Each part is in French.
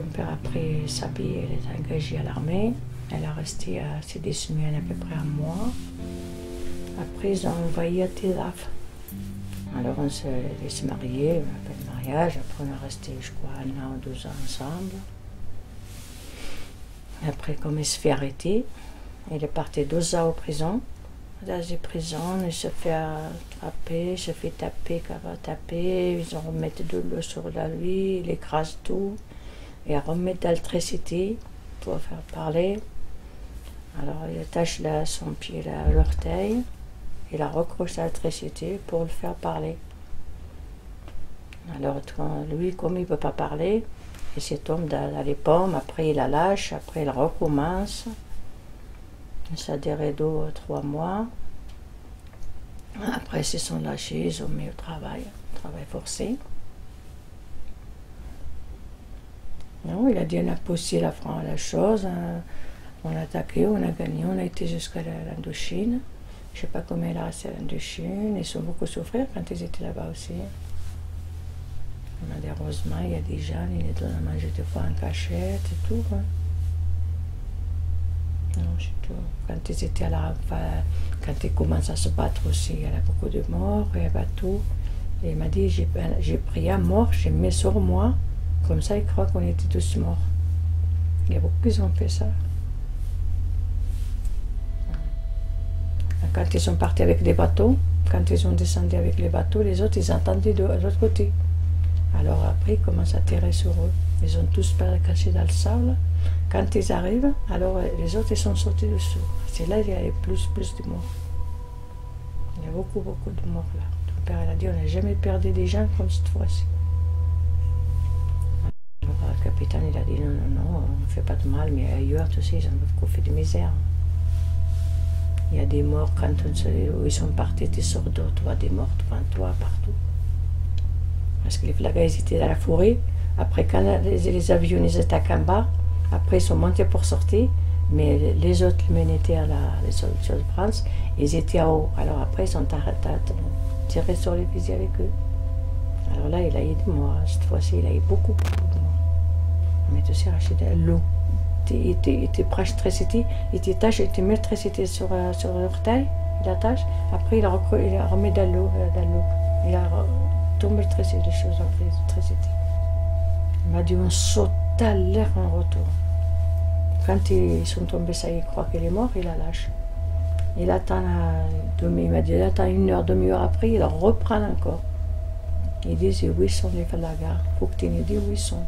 ton père a pris sa vie, elle est engagée à l'armée. Elle a resté à ces 10 semaines à peu près un mois. Après, ils ont envoyé à Tilaf. Alors on s'est mariés, on a fait le mariage. Après, on a resté, je crois, 1 an ou 2 ans ensemble. Après, comme il se fait arrêter, il est parti 2 ans en prison. Dans les prisons, il se fait attraper, il se fait taper, ils en remettent de l'eau sur lui, il écrase tout. Et ils remettent de l'électricité pour faire parler. Alors il attache là, son pied là, à l'orteil, il recroche l'électricité pour le faire parler. Alors lui, comme il ne peut pas parler, il se tombe dans les pommes, après il la lâche, après il recommence. Ça a duré 2 ou 3 mois. Après, ils se sont lâchés, ils ont mis au travail forcé. Non, il a dit on a poussé la chose, on a attaqué, on a gagné, on a été jusqu'à l'Indochine. Je ne sais pas comment il a resté à l'Indochine, ils ont beaucoup souffert quand ils étaient là-bas aussi. On a dit heureusement, il y a des gens, ils les donnent à manger des fois en cachette et tout. Hein. Non, c'est tout. Quand ils étaient quand ils commencent à se battre aussi, il y a beaucoup de morts, il y avait tout. Et il m'a dit, j'ai pris un mort, j'ai mis sur moi, comme ça ils croient qu'on était tous morts. Il y a beaucoup qui ont fait ça. Quand ils sont partis avec des bateaux, quand ils ont descendu avec les bateaux, les autres, ils attendaient de l'autre côté. Alors après, ils commencent à tirer sur eux. Ils ont tous cachés dans le sable. Quand ils arrivent, alors les autres ils sont sortis dessous. C'est là qu'il y avait plus de morts. Il y a beaucoup de morts là. Ton père il a dit on n'a jamais perdu des gens comme cette fois-ci. Alors le capitaine il a dit non, on ne fait pas de mal, mais ailleurs aussi ils ont beaucoup fait de misère. Il y a des morts quand où ils sont partis, tu sors dehors, tu vois des morts devant toi partout. Parce que les flagas ils étaient dans la forêt. Après quand les avions ils étaient en bas, après ils sont montés pour sortir, mais les autres militaires, les soldats de France, ils étaient en haut. Alors après ils sont tirés sur les fusils avec eux. Alors là il a eu des morts, cette fois-ci il a eu beaucoup de morts. Mais tu sais, racheter de l'eau. Il était proche de l'électricité, il te met l'électricité sur l'orteil, il attache, après il remet de l'eau, il a tombé l'électricité, les choses en l'électricité. Il m'a dit on saute à l'air en retour. Quand ils sont tombés, ça il croit qu'il est mort, il la lâche. Il attend, il m'a dit il attend 1 heure, demi-heure après, il reprend encore. Il dit où ils sont les Falagas, il faut que tu me dises où ils sont.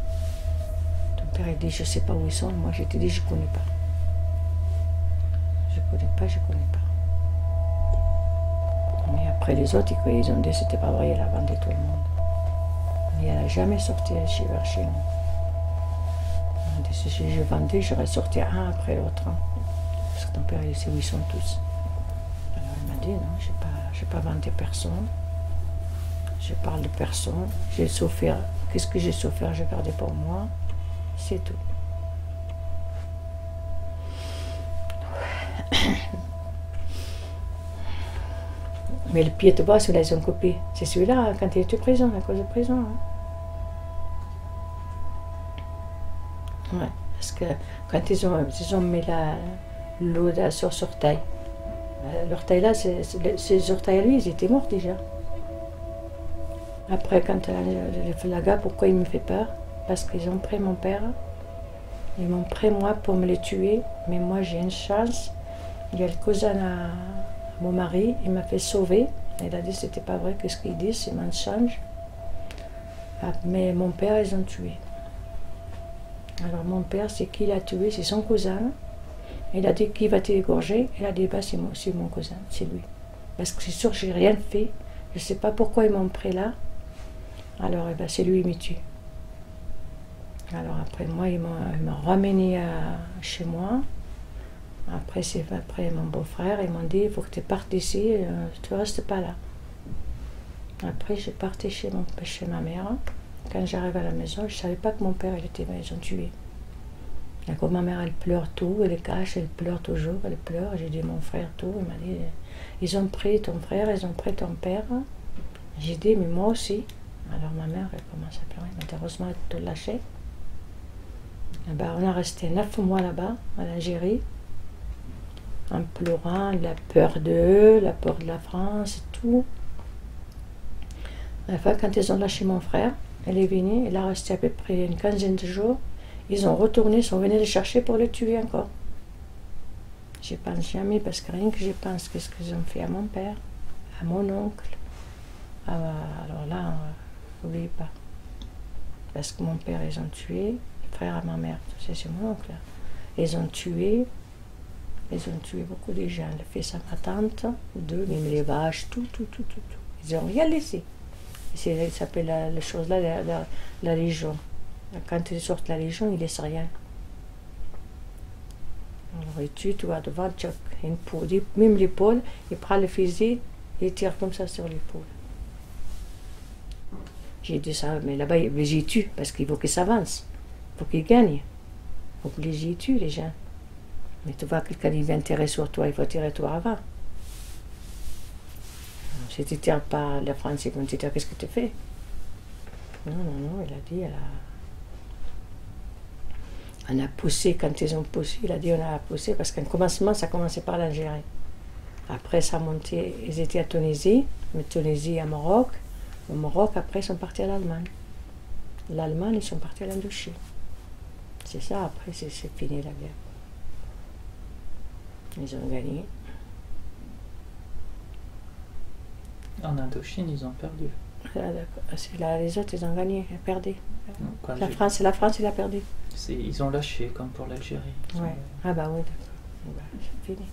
Ton père il dit je ne sais pas où ils sont, moi je te dis je ne connais pas. Je ne connais pas. Mais après les autres, ils ont dit c'était pas vrai, il a vendu tout le monde. Mais elle n'a jamais sorti vers chez nous. On dit si je vendais, j'aurais sorti un après l'autre. Hein. Parce que ton père il sait où ils sont tous. Alors il m'a dit non, je n'ai pas vendu personne. Je parle de personne. J'ai souffert. Qu'est-ce que j'ai souffert, j'ai gardé pour moi. C'est tout. Mais le pied de bas, celui-là, ils ont coupé. C'est celui-là, quand il était prison, à cause de prison. Hein. Ouais, parce que quand ils ont mis l'eau sur l'orteil, l'orteil là, ces orteils à lui, ils étaient morts déjà. Après, quand le flaga, pourquoi il me fait peur? Parce qu'ils ont pris mon père, ils m'ont pris moi pour me le tuer, mais moi j'ai une chance. Il y a le cousin à mon mari, il m'a fait sauver. Il a dit c'était pas vrai, qu'est-ce qu'il dit, c'est mensonge. Mais mon père, ils ont tué. Alors mon père, c'est qui l'a tué, c'est son cousin. Il a dit qui va t'égorger, il a dit bah, c'est mon cousin, c'est lui. Parce que c'est sûr que j'ai rien fait, je sais pas pourquoi ils m'ont pris là. Alors eh ben, c'est lui qui me tue. Alors après moi, il m'a ramené chez moi. Après mon beau-frère, ils m'ont dit il faut que tu partes d'ici, tu ne restes pas là. Après je partais chez ma mère. Quand j'arrive à la maison, je ne savais pas que mon père ils ont tué. Et quand ma mère elle pleure tout, elle cache, elle pleure toujours, elle pleure. J'ai dit mon frère tout, il m'a dit ils ont pris ton frère, ils ont pris ton père. J'ai dit mais moi aussi. Alors ma mère elle commence à pleurer, mais heureusement elle te lâchait. Eh ben, on a resté 9 mois là-bas, en Algérie, en pleurant, la peur d'eux, la peur de la France et tout. À la fin, quand ils ont lâché mon frère, elle est venue, elle a resté à peu près une quinzaine de jours. Ils ont retourné, ils sont venus le chercher pour le tuer encore. Je pense jamais, parce que rien que je pense qu'est-ce qu'ils ont fait à mon père, à mon oncle. Alors là, n'oubliez pas. Parce que mon père, ils ont tué, le frère à ma mère, c'est mon oncle. Ils ont tué beaucoup de gens. Le fils à ma tante, deux, même les vaches, tout. Ils n'ont rien laissé. Ça s'appelle la chose là, la Légion. Quand ils sortent la Légion, ils ne laissent rien. Alors ils tuent, tu vois, devant, tchoc, une peau, même l'épaule, il prend le fusil et il tire comme ça sur l'épaule. J'ai dit ça, mais là-bas, ils les tuent parce qu'il faut qu'ils s'avancent, il faut qu'ils gagnent. Il faut que les tuent, les gens. Mais tu vois, quelqu'un vient tirer sur toi, il faut tirer toi avant. Si tu ne tires pas la France, ils vont te dire qu'est-ce que tu fais. Non, il a dit, on a poussé, quand ils ont poussé, il a dit on a poussé parce qu'en commencement, ça commençait par l'Algérie. Après, ça montait, ils étaient à Tunisie, mais Tunisie à Maroc. Au Maroc, après, ils sont partis à l'Allemagne. L'Allemagne, ils sont partis à l'Indochine. C'est ça, après, c'est fini la guerre. Ils ont gagné. En Indochine, ils ont perdu. Les autres, ils ont gagné, ils ont perdu. Quoi, la France, il a perdu. Ils ont lâché, comme pour l'Algérie. Ouais. Ah bah oui, d'accord. Bah, c'est fini.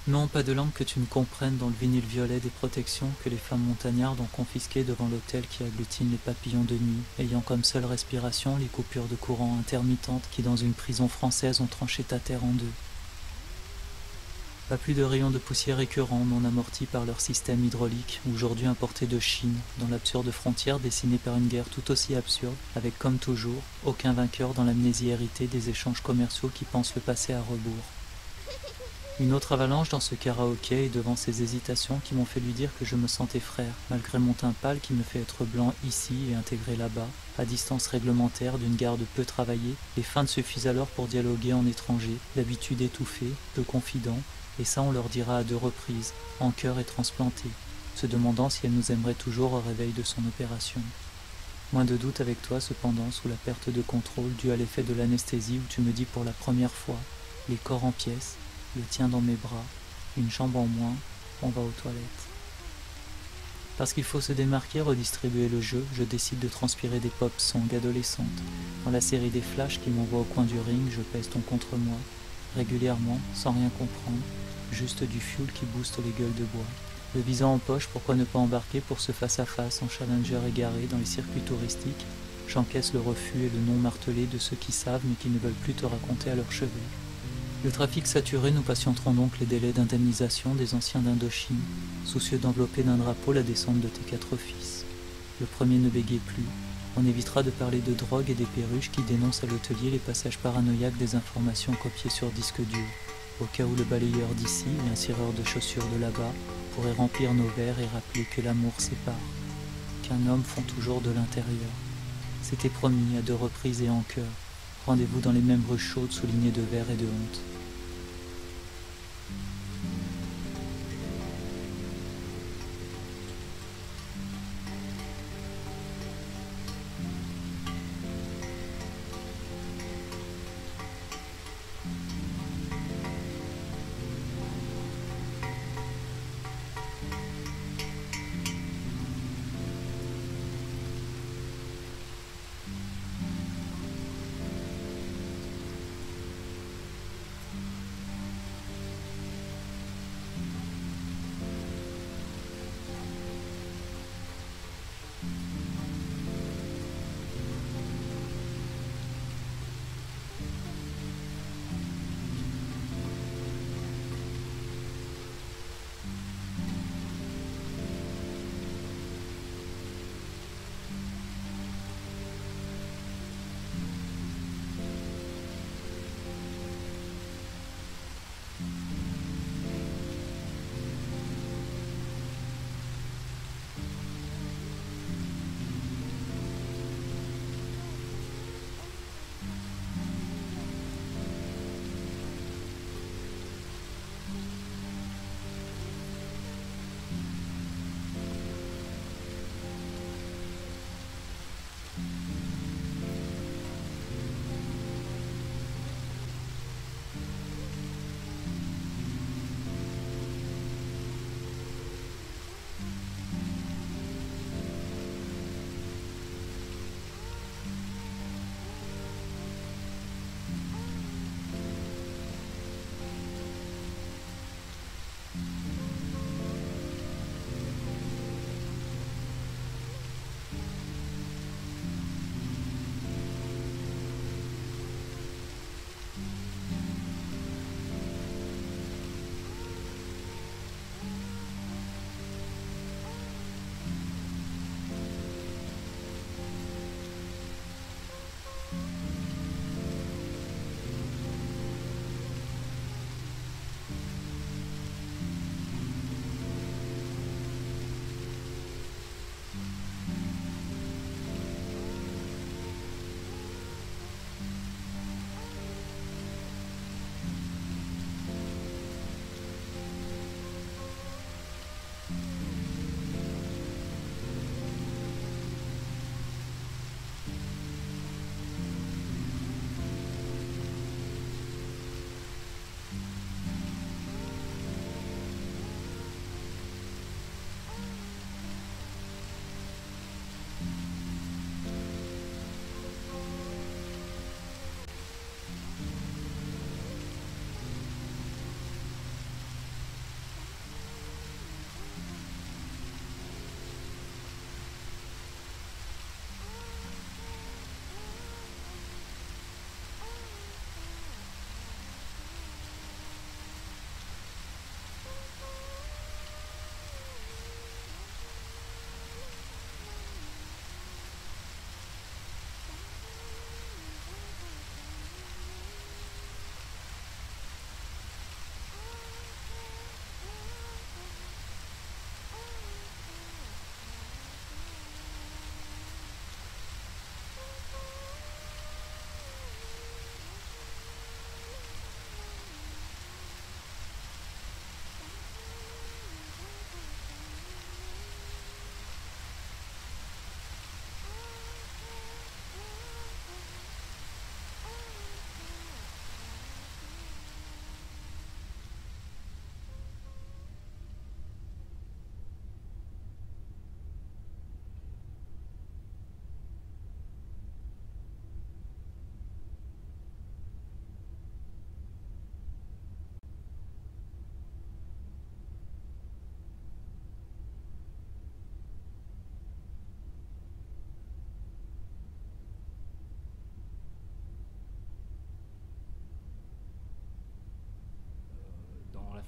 Non, pas de langue que tu ne comprennes dans le vinyle violet des protections que les femmes montagnardes ont confisquées devant l'hôtel qui agglutine les papillons de nuit, ayant comme seule respiration les coupures de courant intermittentes qui dans une prison française ont tranché ta terre en deux. Pas plus de rayons de poussière écœurants non amortis par leur système hydraulique, aujourd'hui importé de Chine, dans l'absurde frontière dessinée par une guerre tout aussi absurde, avec comme toujours, aucun vainqueur dans l'amnésie héritée des échanges commerciaux qui pensent le passé à rebours. Une autre avalanche dans ce karaoké et devant ces hésitations qui m'ont fait lui dire que je me sentais frère, malgré mon teint pâle qui me fait être blanc ici et intégré là-bas, à distance réglementaire d'une garde peu travaillée, les feintes suffisent alors pour dialoguer en étranger, d'habitude étouffée, peu confident, et ça on leur dira à 2 reprises, en cœur et transplanté, se demandant si elle nous aimerait toujours au réveil de son opération. Moins de doute avec toi cependant, sous la perte de contrôle due à l'effet de l'anesthésie où tu me dis pour la première fois, les corps en pièces, le tien dans mes bras, une chambre en moins, on va aux toilettes. Parce qu'il faut se démarquer, redistribuer le jeu, je décide de transpirer des pop songs adolescentes. Dans la série des flashs qui m'envoient au coin du ring, je pèse ton contre moi, régulièrement, sans rien comprendre, juste du fuel qui booste les gueules de bois. Le visant en poche, pourquoi ne pas embarquer pour ce face-à-face en challenger égaré dans les circuits touristiques? J'encaisse le refus et le nom martelé de ceux qui savent mais qui ne veulent plus te raconter à leur chevet. Le trafic saturé, nous patienterons donc les délais d'indemnisation des anciens d'Indochine, soucieux d'envelopper d'un drapeau la descente de tes 4 fils. Le premier ne bégayait plus. On évitera de parler de drogue et des perruches qui dénoncent à l'hôtelier les passages paranoïaques des informations copiées sur disque dur, au cas où le balayeur d'ici, l'incireur de chaussures de là-bas, pourrait remplir nos verres et rappeler que l'amour sépare, qu'un homme fond toujours de l'intérieur. C'était promis à 2 reprises et en chœur. Rendez-vous dans les mêmes rues chaudes soulignées de verre et de honte.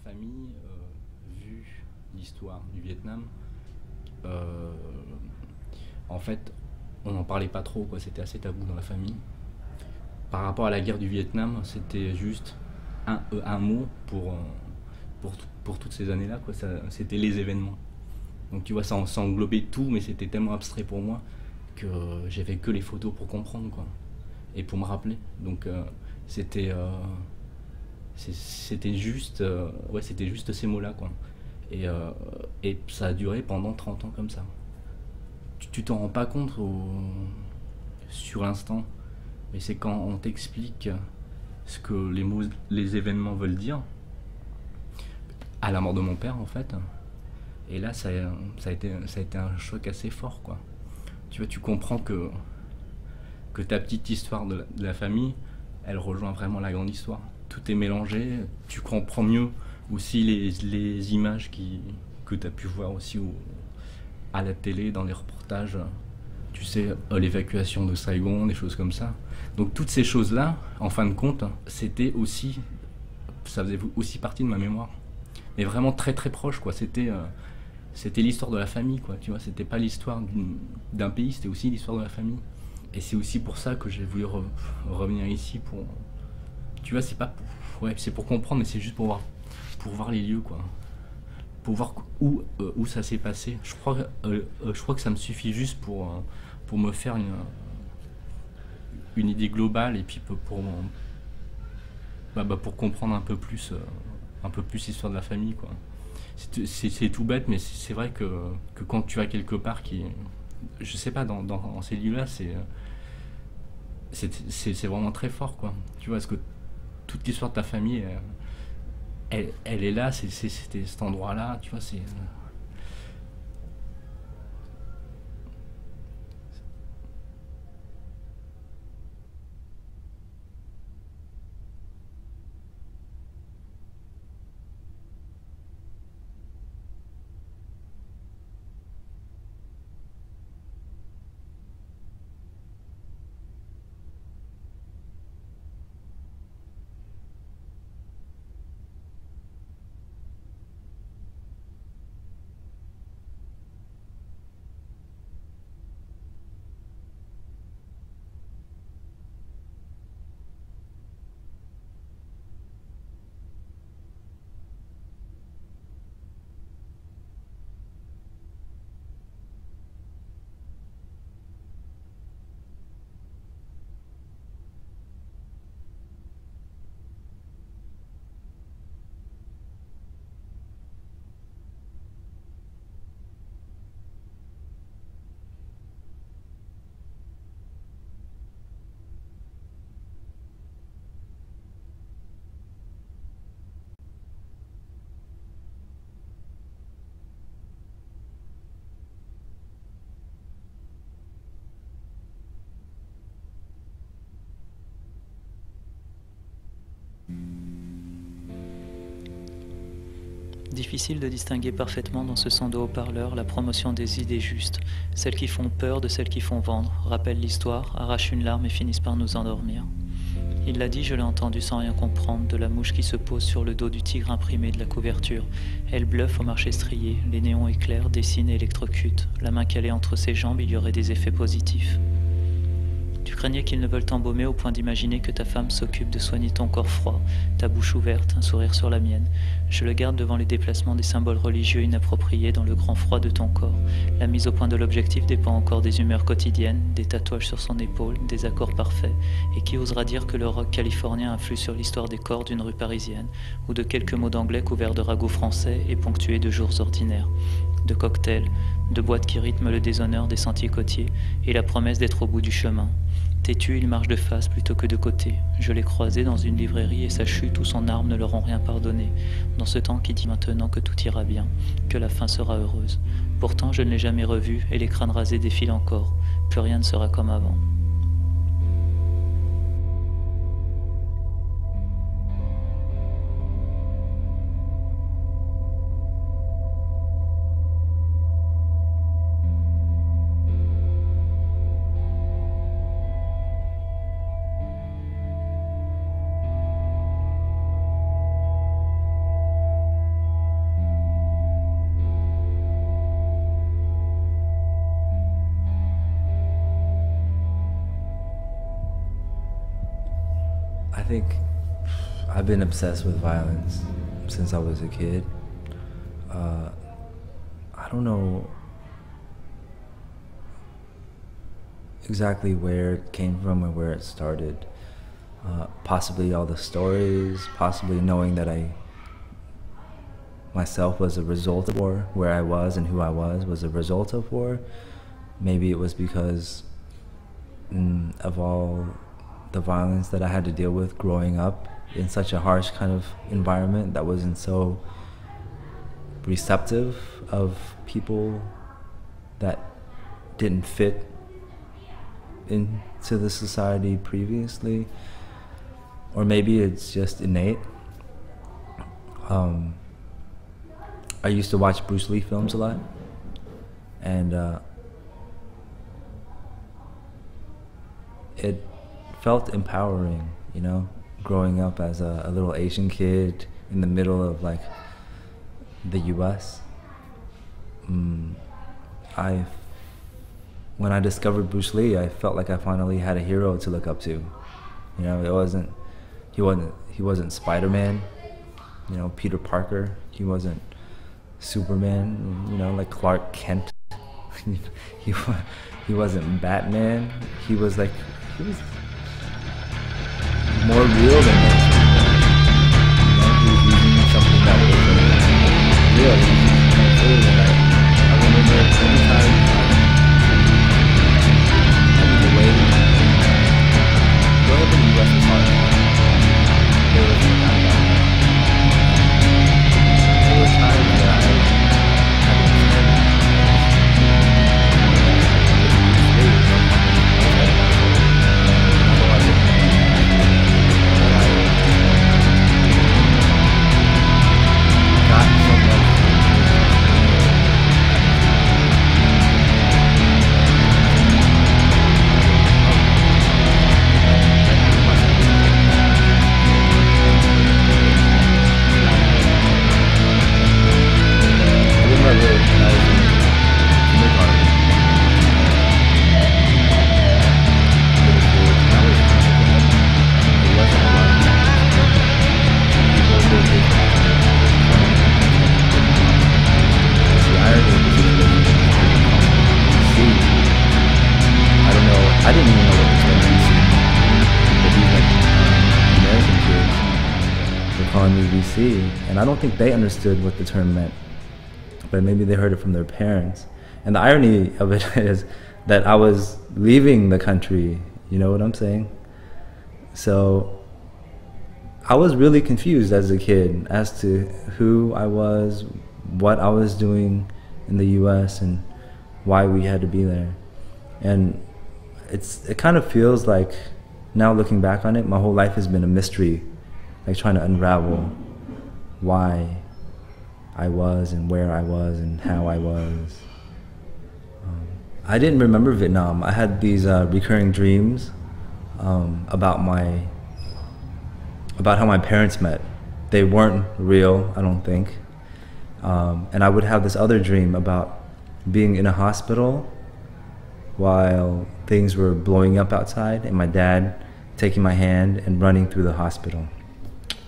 famille, vu l'histoire du Vietnam, en fait, on n'en parlait pas trop, quoi. C'était assez tabou dans la famille. Par rapport à la guerre du Vietnam, c'était juste un mot pour toutes ces années-là, quoi. C'était les événements. Donc tu vois, ça englobait tout, mais c'était tellement abstrait pour moi que j'avais que les photos pour comprendre, quoi, et pour me rappeler. Donc c'était juste, ouais, c'était juste ces mots-là, quoi. Et ça a duré pendant 30 ans comme ça. Tu t'en rends pas compte sur l'instant, mais c'est quand on t'explique ce que les événements veulent dire, à la mort de mon père en fait. Et là, ça a été un choc assez fort, quoi. Tu vois, tu comprends que ta petite histoire de la famille, elle rejoint vraiment la grande histoire. Tout est mélangé, tu comprends mieux aussi les images que tu as pu voir aussi à la télé, dans les reportages. Tu sais, l'évacuation de Saigon, des choses comme ça. Donc toutes ces choses-là, en fin de compte, ça faisait aussi partie de ma mémoire. Mais vraiment très très proche, quoi. C'était l'histoire de la famille, quoi. Tu vois, c'était pas l'histoire d'un pays, c'était aussi l'histoire de la famille. Et c'est aussi pour ça que j'ai voulu revenir ici pour. Tu vois, c'est pas ouais, c'est pour comprendre, mais c'est juste pour voir les lieux, quoi. Pour voir où ça s'est passé. Je crois que ça me suffit juste pour me faire une idée globale et puis pour comprendre un peu plus l'histoire de la famille, quoi. C'est tout bête, mais c'est vrai que quand tu vas quelque part je sais pas, dans ces lieux-là, c'est vraiment très fort, quoi. Tu vois, parce que toute l'histoire de ta famille, elle est là, c'était cet endroit-là, tu vois, c'est. Difficile de distinguer parfaitement dans ce son de haut-parleur la promotion des idées justes, celles qui font peur de celles qui font vendre, rappellent l'histoire, arrachent une larme et finissent par nous endormir. Il l'a dit, je l'ai entendu sans rien comprendre, de la mouche qui se pose sur le dos du tigre imprimé de la couverture. Elle bluffe au marché strié, les néons éclairent, dessinent et électrocutent. La main calée entre ses jambes, il y aurait des effets positifs. Tu craignais qu'ils ne veulent t'embaumer au point d'imaginer que ta femme s'occupe de soigner ton corps froid, ta bouche ouverte, un sourire sur la mienne. Je le garde devant les déplacements des symboles religieux inappropriés dans le grand froid de ton corps. La mise au point de l'objectif dépend encore des humeurs quotidiennes, des tatouages sur son épaule, des accords parfaits. Et qui osera dire que le rock californien influe sur l'histoire des corps d'une rue parisienne, ou de quelques mots d'anglais couverts de ragots français et ponctués de jours ordinaires, de cocktails, de boîtes qui rythment le déshonneur des sentiers côtiers et la promesse d'être au bout du chemin. Têtu, il marche de face plutôt que de côté. Je l'ai croisé dans une librairie et sa chute ou son arme ne leur ont rien pardonné. Dans ce temps qui dit maintenant que tout ira bien, que la fin sera heureuse. Pourtant, je ne l'ai jamais revu et les crânes rasés défilent encore. Plus rien ne sera comme avant. think I've been obsessed with violence since I was a kid. I don't know exactly where it came from or where it started. Possibly all the stories, possibly knowing that I myself was a result of war, where I was and who I was a result of war. Maybe it was because of all the violence that I had to deal with growing up in such a harsh kind of environment that wasn't so receptive of people that didn't fit into the society previously. Or maybe it's just innate. I used to watch Bruce Lee films a lot, and it felt empowering, you know, growing up as a little Asian kid in the middle of like the US. When I discovered Bruce Lee, I felt like I finally had a hero to look up to. You know, he wasn't Spider-Man, you know, Peter Parker. He wasn't Superman, you know, like Clark Kent. he wasn't Batman. He was more real than that. You know, he was using something that was real. I remember every time the way growing up in the US was hard. There was no doubt about that. There were times where I had to I didn't even know what the term VC, but these like American kids were calling me VC, and I don't think they understood what the term meant, but maybe they heard it from their parents. And the irony of it is that I was leaving the country, you know what I'm saying? So I was really confused as a kid as to who I was, what I was doing in the US, and why we had to be there. And it kind of feels like, now looking back on it, my whole life has been a mystery, like trying to unravel why I was and where I was and how I was. I didn't remember Vietnam. I had these recurring dreams about how my parents met. They weren't real, I don't think. And I would have this other dream about being in a hospital while things were blowing up outside and my dad taking my hand and running through the hospital.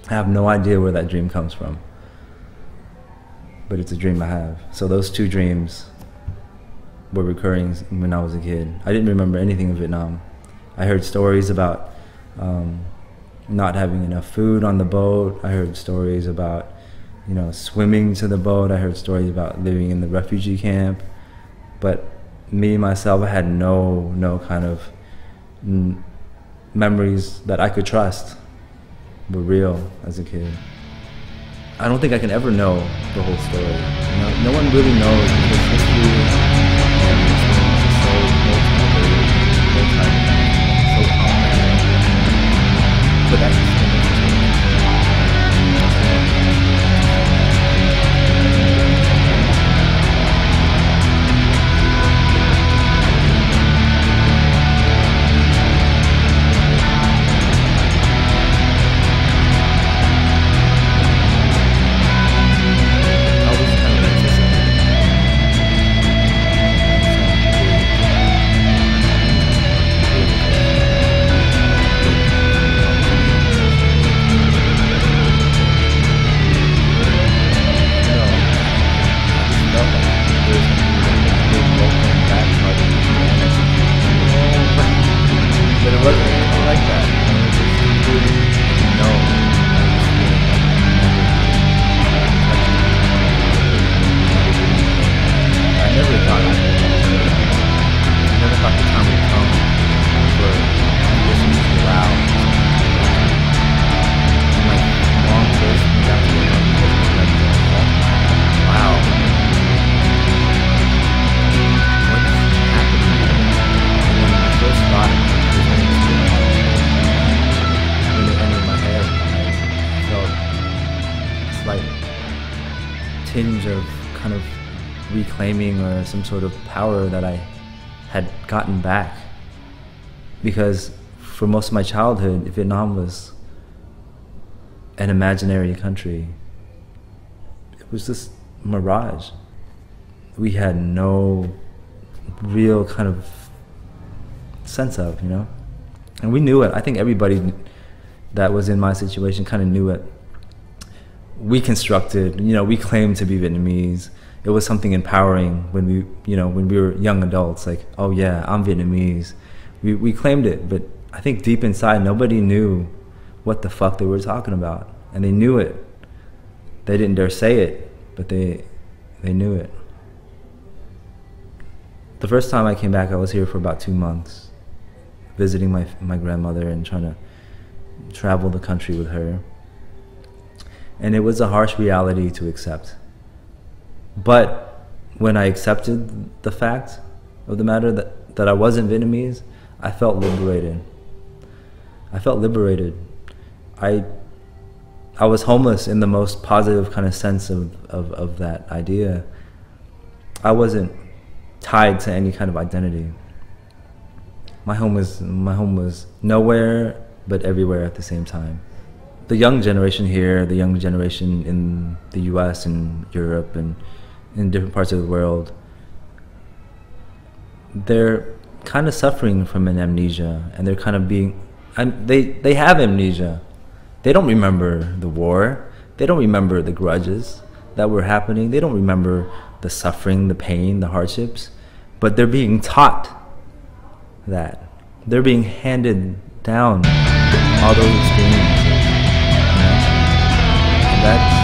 I have no idea where that dream comes from, but it's a dream I have. So those two dreams were recurring when I was a kid. I didn't remember anything of Vietnam. I heard stories about not having enough food on the boat. I heard stories about, you know, swimming to the boat. I heard stories about living in the refugee camp. But me, myself, I had no kind of memories that I could trust were real as a kid. I don't think I can ever know the whole story. You know, no one really knows because history is so multi-layered, so complex. But that's just tinge of kind of reclaiming or some sort of power that I had gotten back. Because for most of my childhood, Vietnam was an imaginary country. It was just mirage. We had no real kind of sense of, you know? And we knew it. I think everybody that was in my situation kind of knew it. We constructed, you know, we claimed to be Vietnamese. It was something empowering when we, you know, when we were young adults, like, oh yeah, I'm Vietnamese. We claimed it, but I think deep inside, nobody knew what the fuck they were talking about. And they knew it. They didn't dare say it, but they knew it. The first time I came back, I was here for about 2 months, visiting my grandmother and trying to travel the country with her. And it was a harsh reality to accept. But when I accepted the fact of the matter that I wasn't Vietnamese, I felt liberated. I felt liberated. I was homeless in the most positive kind of sense of that idea. I wasn't tied to any kind of identity. My home was nowhere but everywhere at the same time. The young generation here, the young generation in the US and Europe and in different parts of the world, they're kind of suffering from an amnesia, and they're kind of being, and they have amnesia. They don't remember the war. They don't remember the grudges that were happening. They don't remember the suffering, the pain, the hardships, but they're being taught that. They're being handed down all those experiences. And that's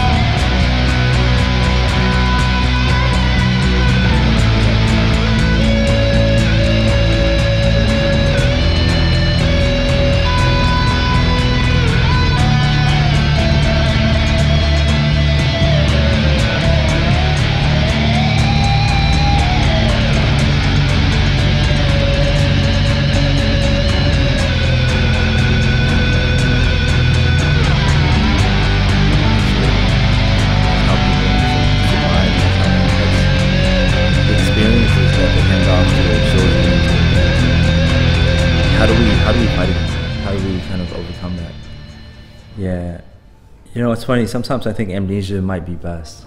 you know, it's funny, sometimes I think amnesia might be best.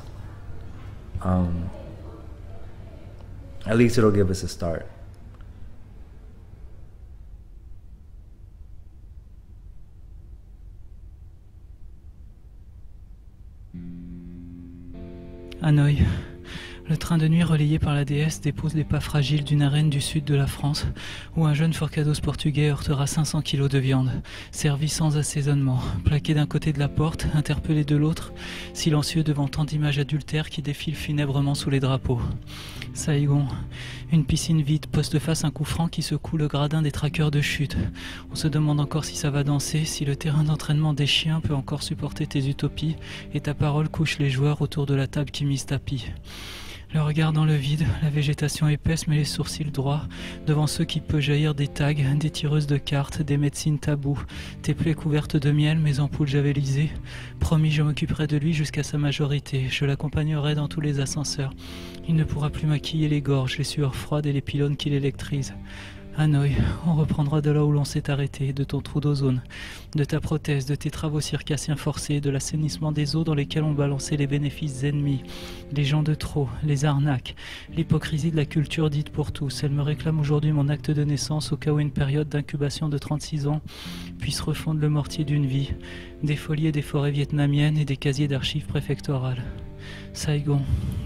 At least it'll give us a start. Hanoï. Le train de nuit relayé par la déesse dépose les pas fragiles d'une arène du sud de la France où un jeune forcados portugais heurtera 500 kilos de viande, servi sans assaisonnement, plaqué d'un côté de la porte, interpellé de l'autre, silencieux devant tant d'images adultères qui défilent funèbrement sous les drapeaux. Saigon, une piscine vide, poste-face un coup franc qui secoue le gradin des traqueurs de chute. On se demande encore si ça va danser, si le terrain d'entraînement des chiens peut encore supporter tes utopies, et ta parole couche les joueurs autour de la table qui mise tapis. Le regard dans le vide, la végétation épaisse mais les sourcils droits, devant ceux qui peut jaillir des tags, des tireuses de cartes, des médecines tabous, tes plaies couvertes de miel, mes ampoules javelisées. Promis, je m'occuperai de lui jusqu'à sa majorité, je l'accompagnerai dans tous les ascenseurs. Il ne pourra plus maquiller les gorges, les sueurs froides et les pylônes qui l'électrisent. Hanoï, on reprendra de là où l'on s'est arrêté, de ton trou d'ozone, de ta prothèse, de tes travaux circassiens forcés, de l'assainissement des eaux dans lesquelles on balançait les bénéfices ennemis, les gens de trop, les arnaques, l'hypocrisie de la culture dite pour tous. Elle me réclame aujourd'hui mon acte de naissance au cas où une période d'incubation de 36 ans puisse refondre le mortier d'une vie, des folies des forêts vietnamiennes et des casiers d'archives préfectorales. Saigon,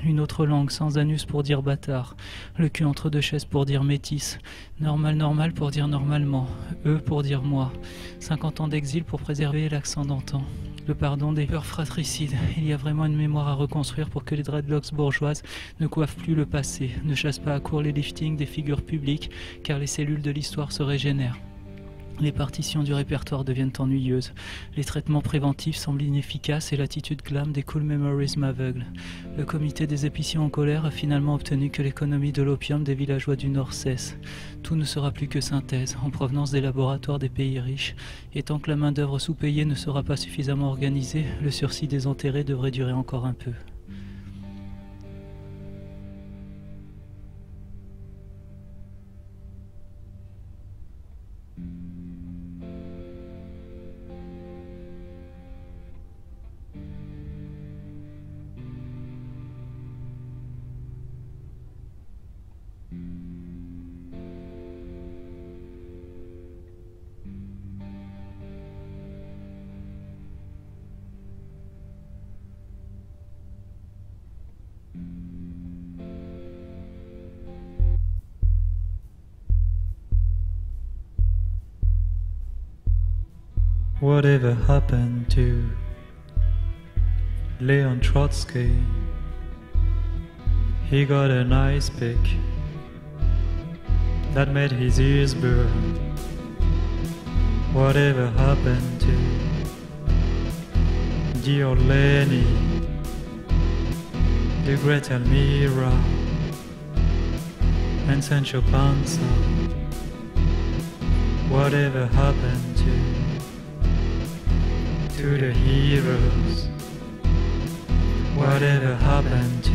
une autre langue sans anus pour dire bâtard, le cul entre deux chaises pour dire métis, normal pour dire normalement, eux pour dire moi, 50 ans d'exil pour préserver l'accent d'antan. Le pardon des peurs fratricides, il y a vraiment une mémoire à reconstruire pour que les dreadlocks bourgeoises ne coiffent plus le passé, ne chassent pas à court les liftings des figures publiques, car les cellules de l'histoire se régénèrent. Les partitions du répertoire deviennent ennuyeuses, les traitements préventifs semblent inefficaces et l'attitude glam des cool memories m'aveugle. Le comité des épiciers en colère a finalement obtenu que l'économie de l'opium des villageois du Nord cesse. Tout ne sera plus que synthèse, en provenance des laboratoires des pays riches, et tant que la main-d'œuvre sous-payée ne sera pas suffisamment organisée, le sursis des enterrés devrait durer encore un peu. Whatever happened to Leon Trotsky? He got an ice pick that made his ears burn. Whatever happened to dear Lenny, the great Elmira, and Sancho Panza? Whatever happened to the heroes? Whatever happened to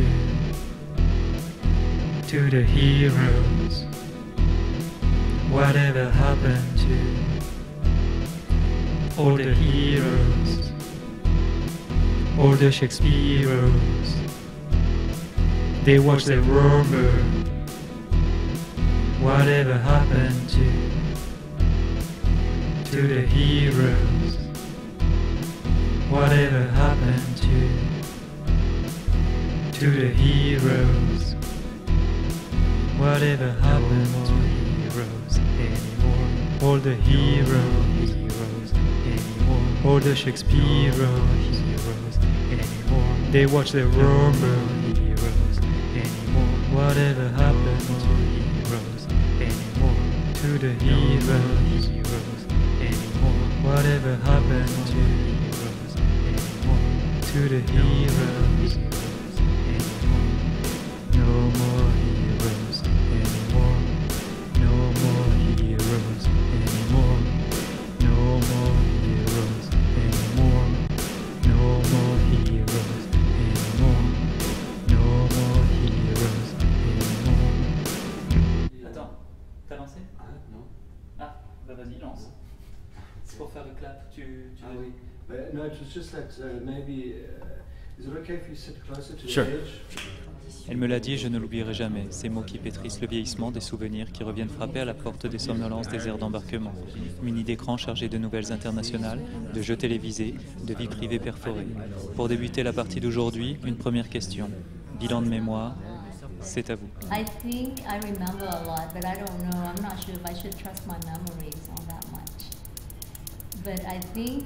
the heroes? Whatever happened to all the heroes? All the Shakespeareos? They watch the rumor. Whatever happened to the heroes? Whatever happened to the heroes? Whatever happened to heroes anymore? All the heroes anymore? All the Shakespeare heroes anymore? They watch the rumor heroes anymore? Whatever happened to heroes anymore? To the heroes anymore? Whatever happened to heroes anymore? To the heroes anymore? No more heroes anymore. No more heroes anymore. No more heroes anymore. No more heroes anymore. No more heroes anymore. Attends, t'as lancé? Non. Ah, bah vas-y, lance. C'est pour faire le clap, tu Ah oui. But no, it was just that maybe. Is it okay if you sit closer to Sure. the edge? Elle me l'a dit et je ne l'oublierai jamais, ces mots qui pétrissent le vieillissement des souvenirs qui reviennent frapper à la porte des somnolences des aires d'embarquement. Mini d'écran chargé de nouvelles internationales, de jeux télévisés, de vie privée perforée. Pour débuter la partie d'aujourd'hui, une première question. Bilan de mémoire, c'est à vous. I think I remember a lot, but I don't know. I'm not sure if I should trust my memories all that much. But I think,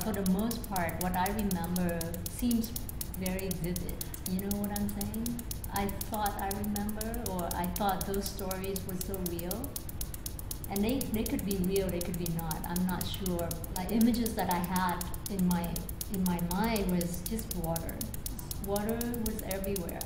for the most part, what I remember seems very vivid. You know what I'm saying? I thought I remember, or I thought those stories were so real. And they could be real, they could be not. I'm not sure. Like images that I had in my mind was just water. Water was everywhere.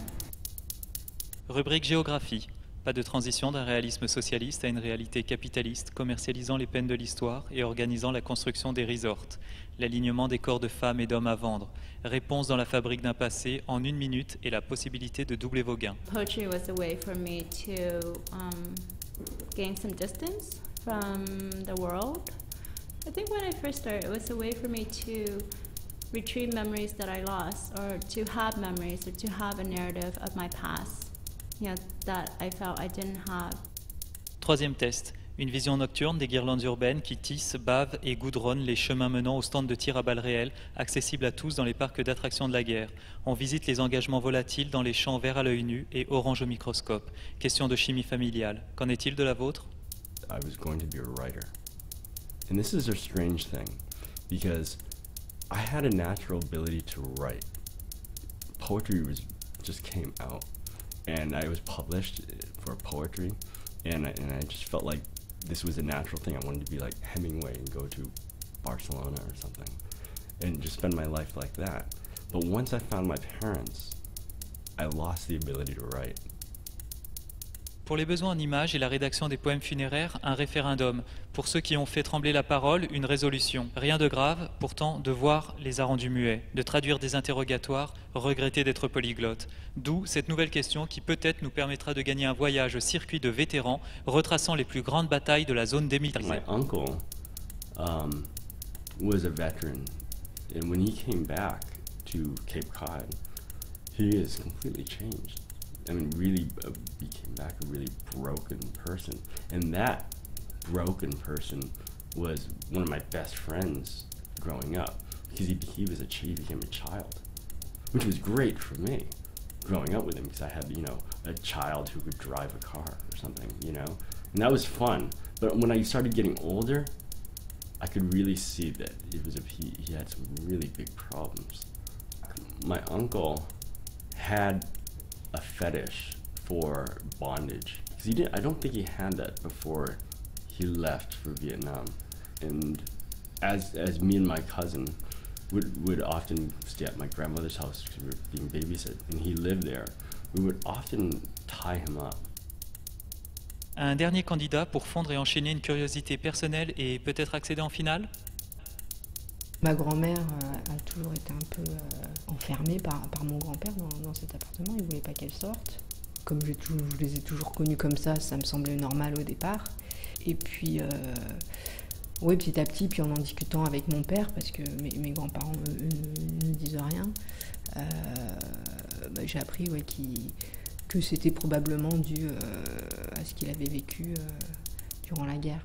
Rubrique géographie. Pas de transition d'un réalisme socialiste à une réalité capitaliste, commercialisant les peines de l'histoire et organisant la construction des resorts. L'alignement des corps de femmes et d'hommes à vendre. Réponse dans la fabrique d'un passé en 1 minute et la possibilité de doubler vos gains. Poetry was a way for me to gain some distance from the world. I think when I first started, it was a way for me to retrieve memories that I lost, or to have memories, or to have a narrative of my past, that I felt I didn't have. Troisième test. Une vision nocturne des guirlandes urbaines qui tissent, bavent et goudronnent les chemins menant au stand de tir à balles réelles, accessibles à tous dans les parcs d'attractions de la guerre. On visite les engagements volatiles dans les champs verts à l'œil nu et orange au microscope. Question de chimie familiale. Qu'en est-il de la vôtre? I was going to be a writer. And this is a strange thing, because I had a natural ability to write. Poetry just came out, and I was published for poetry, and I just felt like this was a natural thing. I wanted to be like Hemingway and go to Barcelona or something, and just spend my life like that. But once I found my parents, I lost the ability to write. Pour les besoins en images et la rédaction des poèmes funéraires, un référendum. Pour ceux qui ont fait trembler la parole, une résolution. Rien de grave, pourtant, devoir les a rendus muets. De traduire des interrogatoires, regretter d'être polyglotte. D'où cette nouvelle question qui peut-être nous permettra de gagner un voyage au circuit de vétérans, retraçant les plus grandes batailles de la zone démilitarisée. My uncle was a veteran, and when he came back to Cape Cod, he is completely changed. I mean, really became back a really broken person. And that broken person was one of my best friends growing up, because he became a child, which was great for me, growing up with him, because I had, a child who could drive a car or something, and that was fun. But when I started getting older, I could really see that he had some really big problems. My uncle had a fetish for bondage. Because I don't think he had that before he left for Vietnam. And as me and my cousin would often stay at my grandmother's house because we were being babysit, and he lived there, we would often tie him up. Un dernier candidat pour fondre et enchaîner une curiosité personnelle et peut-être accéder en finale? Ma grand-mère a toujours été un peu enfermée par mon grand-père dans cet appartement. Il ne voulait pas qu'elle sorte. Comme je les ai toujours connus comme ça me semblait normal au départ. Et puis, oui, petit à petit, puis en discutant avec mon père, parce que mes grands-parents ne disent rien, j'ai appris que c'était probablement dû à ce qu'il avait vécu durant la guerre.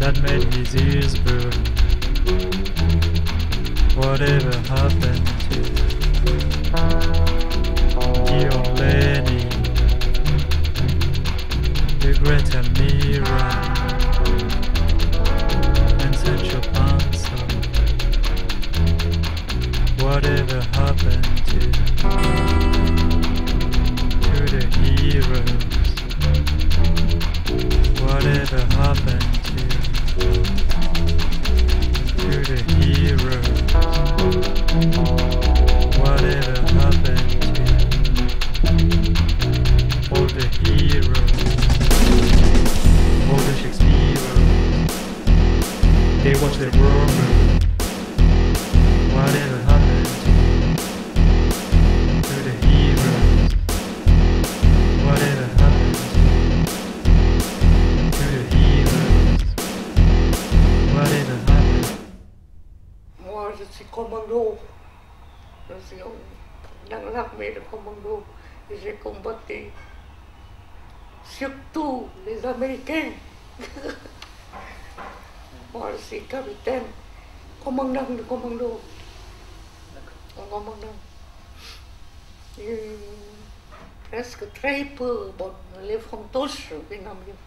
that made his ears burn. Whatever happened to dear old Lenny, the Greta Mira, and Sancho Panza? Whatever happened to the heroes? Whatever happened to the heroes? Whatever happened to all the heroes? All the Shakespeare, they watch the Roman. Whatever happened to the heroes? Whatever happened to the heroes? Whatever happened? Moi, je suis commando. Je suis dans l'armée de commando. Et j'ai combattu surtout les Américains. Moi, je suis capitaine, commandant de commando. Un commandant. Et presque très peu, bon, les fantoches vietnamiens.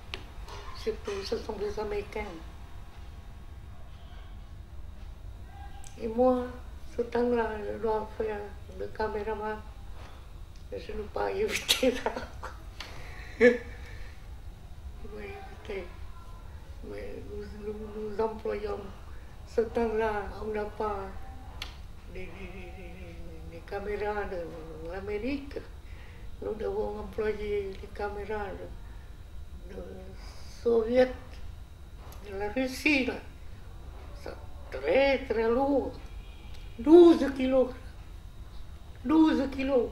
Surtout, ce sont des Américains. Et moi, ce temps-là, je dois faire le caméraman. Je ne peux pas éviter ça. Je vais éviter. Mais nous employons ce temps-là, on n'a pas des caméras de l'Amérique. Nous devons employer les caméras de Soviet, de la Russie. Là. C'est très très lourd. 12 kilos. 12 kilos.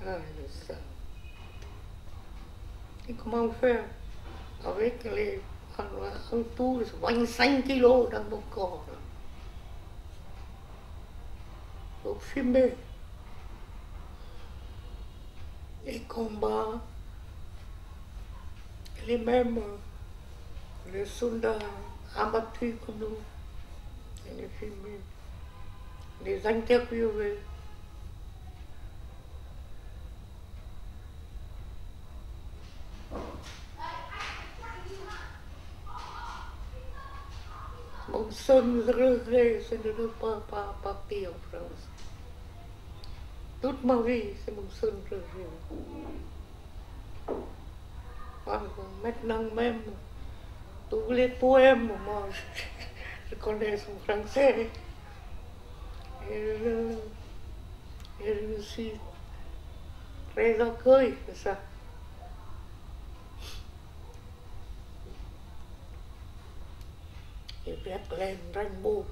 Ah, ça. Et comment faire avec les en tout 25 kilos dans mon corps? Il faut fumer. Et combat. Les mêmes, les soldats abattus comme nous, et les filmer, les interviewer. Mon seul regret, c'est de ne pas partir en France. Toute ma vie, c'est mon seul regret. Maintenant même, tous les poèmes, moi, je connais en français. Et je suis très accueilli de ça. Et Verlaine, Raimbaud.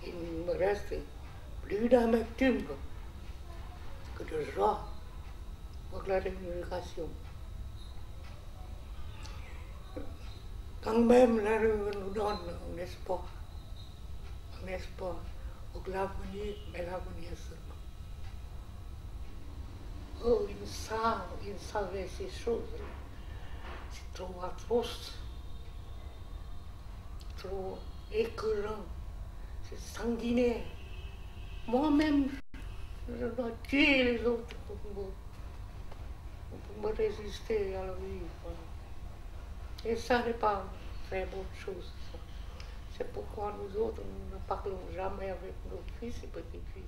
Il me reste plus d'amertume que de joie pour la rémunération. Quand même, la rue nous donne un espoir pour l'avenir, mais l'avenir seulement. Oh, ils savaient ces choses. C'est trop atroce, trop écœurant, c'est sanguinaire. Moi-même, je dois tuer les autres pour me résister à la vie. Et ça n'est pas une très bonne chose. C'est pourquoi nous autres, nous ne parlons jamais avec nos fils et petits-fils.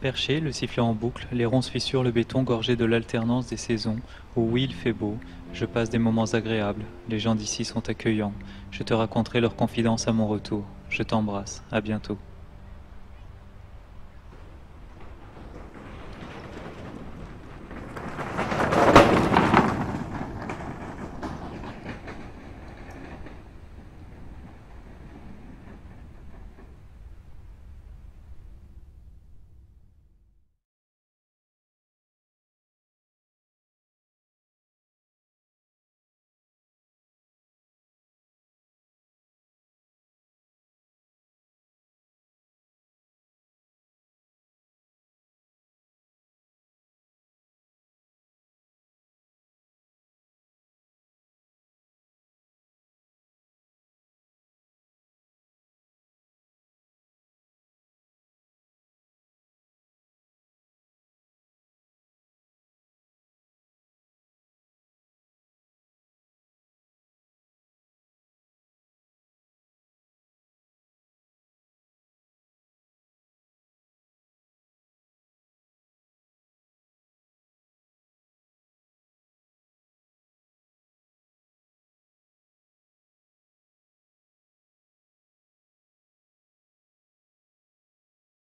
Perché, le sifflet en boucle, les ronces fissures le béton gorgé de l'alternance des saisons, où oui il fait beau, je passe des moments agréables, les gens d'ici sont accueillants, je te raconterai leurs confidences à mon retour, je t'embrasse, à bientôt.